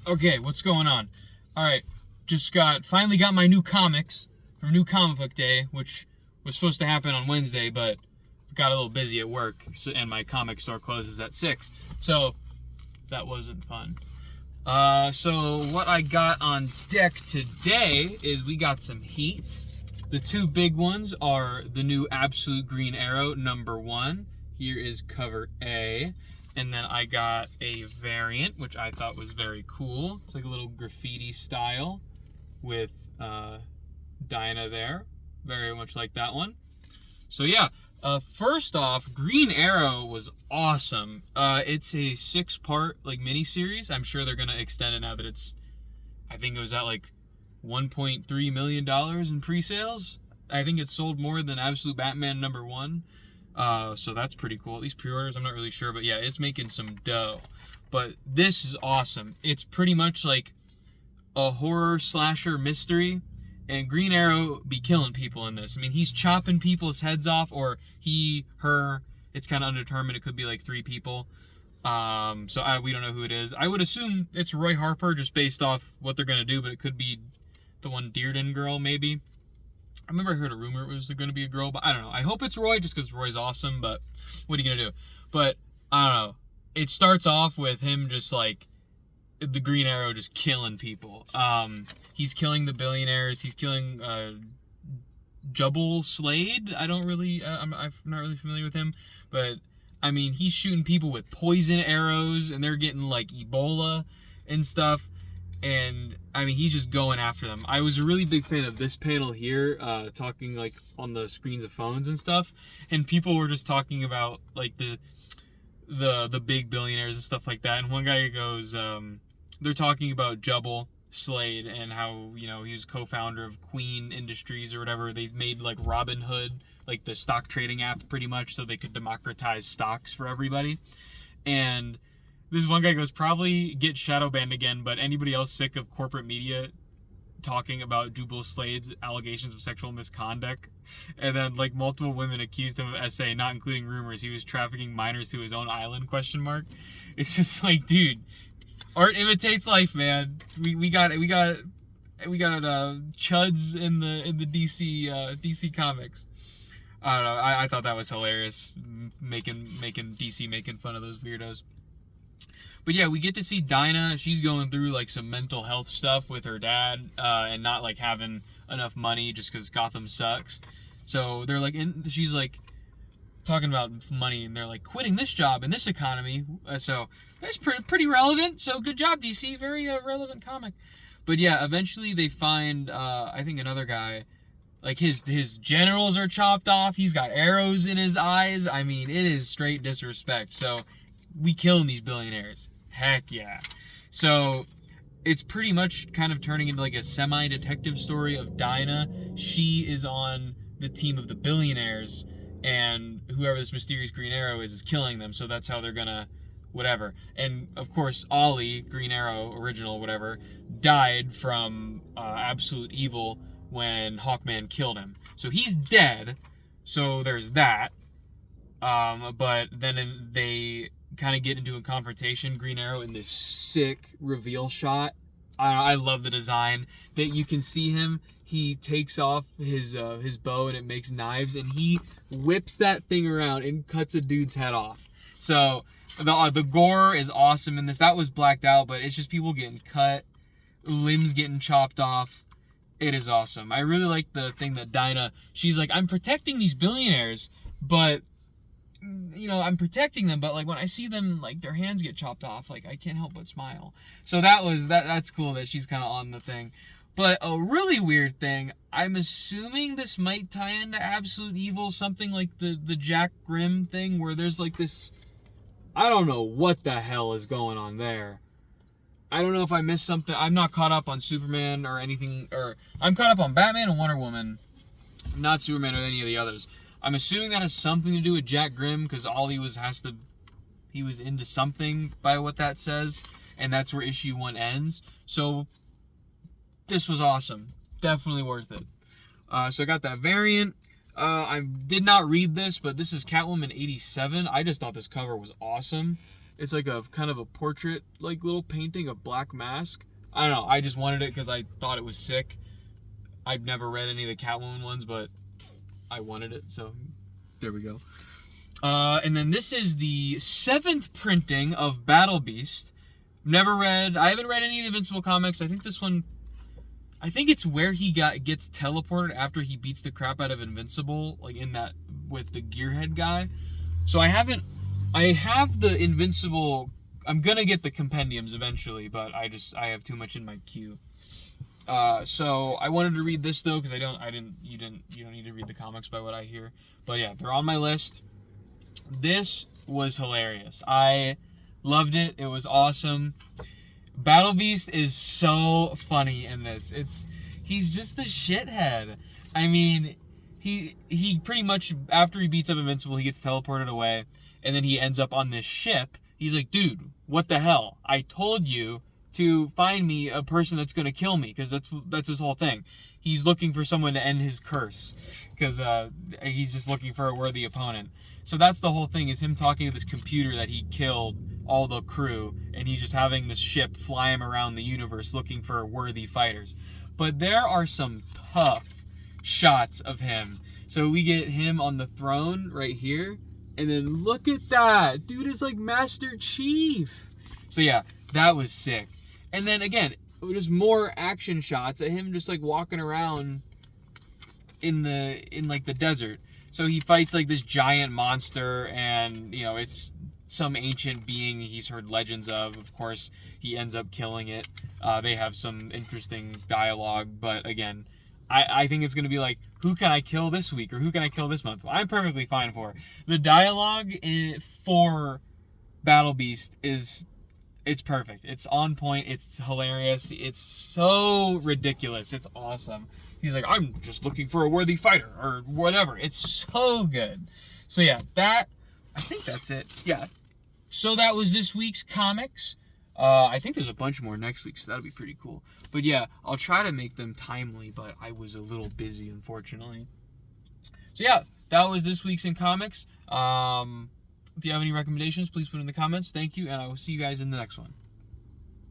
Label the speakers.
Speaker 1: Okay, what's going on? All right, finally got my new comics from New Comic Book Day, which was supposed to happen on Wednesday, but got a little busy at work, and my comic store closes at 6, so that wasn't fun. So what I got on deck today is we got some heat. The two big ones are the new Absolute Green Arrow #1. Here is cover A. And then I got a variant, which I thought was very cool. It's like a little graffiti style with Dinah there. Very much like that one. So yeah, first off, Green Arrow was awesome. It's a 6-part like miniseries. I'm sure they're gonna extend it now that I think it was at like $1.3 million in pre-sales. I think it sold more than Absolute Batman #1. So that's pretty cool. At least pre-orders, I'm not really sure, but yeah, it's making some dough. But this is awesome. It's pretty much like a horror slasher mystery, and Green Arrow be killing people in this. I mean, he's chopping people's heads off, or he, her, it's kind of undetermined. It could be like 3 people. We don't know who it is. I would assume it's Roy Harper just based off what they're going to do, but it could be the one Dearden girl, maybe. I remember I heard a rumor it was going to be a girl, but I don't know. I hope it's Roy just because Roy's awesome, but what are you going to do? But I don't know. It starts off with him just like the Green Arrow just killing people. He's killing the billionaires. He's killing Jubal Slade. I'm not really familiar with him, but I mean, he's shooting people with poison arrows, and they're getting like Ebola and stuff. And I mean, he's just going after them. I was a really big fan of this panel here, talking like on the screens of phones and stuff, and people were just talking about like the big billionaires and stuff like that. And one guy goes, they're talking about Jubal Slade and how, you know, he was co-founder of Queen Industries or whatever. They made like Robinhood, like the stock trading app, pretty much, so they could democratize stocks for everybody. And this one guy goes, probably get shadow banned again, but anybody else sick of corporate media talking about Jubal Slade's allegations of sexual misconduct? And then like multiple women accused him of SA, not including rumors he was trafficking minors to his own island, ? It's just like, dude, art imitates life, man. We got chuds in the DC comics. I don't know. I thought that was hilarious, making DC making fun of those weirdos. But yeah, we get to see Dinah. She's going through like some mental health stuff with her dad, and not like having enough money just because Gotham sucks. So they're like, she's like talking about money, and they're like, quitting this job in this economy. So that's pretty relevant. So good job, DC. Very relevant comic. But yeah, eventually they find I think another guy. Like his genitals are chopped off. He's got arrows in his eyes. I mean, it is straight disrespect. So we killing these billionaires. Heck yeah. So it's pretty much kind of turning into like a semi-detective story of Dinah. She is on the team of the billionaires, and whoever this mysterious Green Arrow is killing them. So that's how they're gonna whatever. And of course, Ollie, Green Arrow, original, whatever, died from absolute evil when Hawkman killed him. So he's dead. So there's that. But then they kind of get into a confrontation. Green Arrow in this sick reveal shot. I love the design that you can see him. He takes off his bow and it makes knives, and he whips that thing around and cuts a dude's head off. So the gore is awesome in this. That was blacked out, but it's just people getting cut, limbs getting chopped off. It is awesome. I really like the thing that Dinah, she's like, I'm protecting these billionaires, but you know, I'm protecting them, but like when I see them, like their hands get chopped off, like I can't help but smile. So that's cool that she's kind of on the thing. But a really weird thing, I'm assuming this might tie into Absolute Evil, something like the Jack Grimm thing, where there's like this, I don't know what the hell is going on there. I don't know if I missed something. I'm not caught up on Superman or anything, or I'm caught up on Batman and Wonder Woman, not Superman or any of the others. I'm assuming that has something to do with Jack Grimm, because all he was into something by what that says, and that's where issue 1 ends. So this was awesome. Definitely worth it. So I got that variant. I did not read this, but this is Catwoman 87. I just thought this cover was awesome. It's like a kind of a portrait, like little painting, a Black Mask. I don't know. I just wanted it because I thought it was sick. I've never read any of the Catwoman ones, but I wanted it, so there we go. And then this is the 7th printing of Battle Beast. I haven't read any of the Invincible comics. I think this one, I think it's where he gets teleported after he beats the crap out of Invincible, like in that, with the Gearhead guy. So I have the Invincible, I'm gonna get the compendiums eventually, but I have too much in my queue. So I wanted to read this though, because you don't need to read the comics by what I hear. But yeah, they're on my list. This was hilarious. I loved it. It was awesome. Battle Beast is so funny in this. He's just a shithead. I mean, he pretty much, after he beats up Invincible, he gets teleported away, and then he ends up on this ship. He's like, dude, what the hell? I told you to find me a person that's going to kill me, because that's his whole thing. He's looking for someone to end his curse, because he's just looking for a worthy opponent. So that's the whole thing, is him talking to this computer that he killed all the crew, and he's just having this ship fly him around the universe looking for worthy fighters. But there are some tough shots of him. So we get him on the throne right here, and then look at that. Dude is like Master Chief. So yeah, that was sick. And then again, just more action shots of him just like walking around in like the desert. So he fights like this giant monster, and you know, it's some ancient being he's heard legends of. Of course, he ends up killing it. They have some interesting dialogue, but again, I think it's going to be like, who can I kill this week, or who can I kill this month? Well, I'm perfectly fine for it. The dialogue for Battle Beast it's perfect. It's on point. It's hilarious. It's so ridiculous. It's awesome. He's like, I'm just looking for a worthy fighter, or whatever. It's so good. So yeah, I think that's it. Yeah. So that was this week's comics. I think there's a bunch more next week, so that'll be pretty cool. But yeah, I'll try to make them timely, but I was a little busy, unfortunately. So yeah, that was this week's in comics. If you have any recommendations, please put in the comments. Thank you, and I will see you guys in the next one.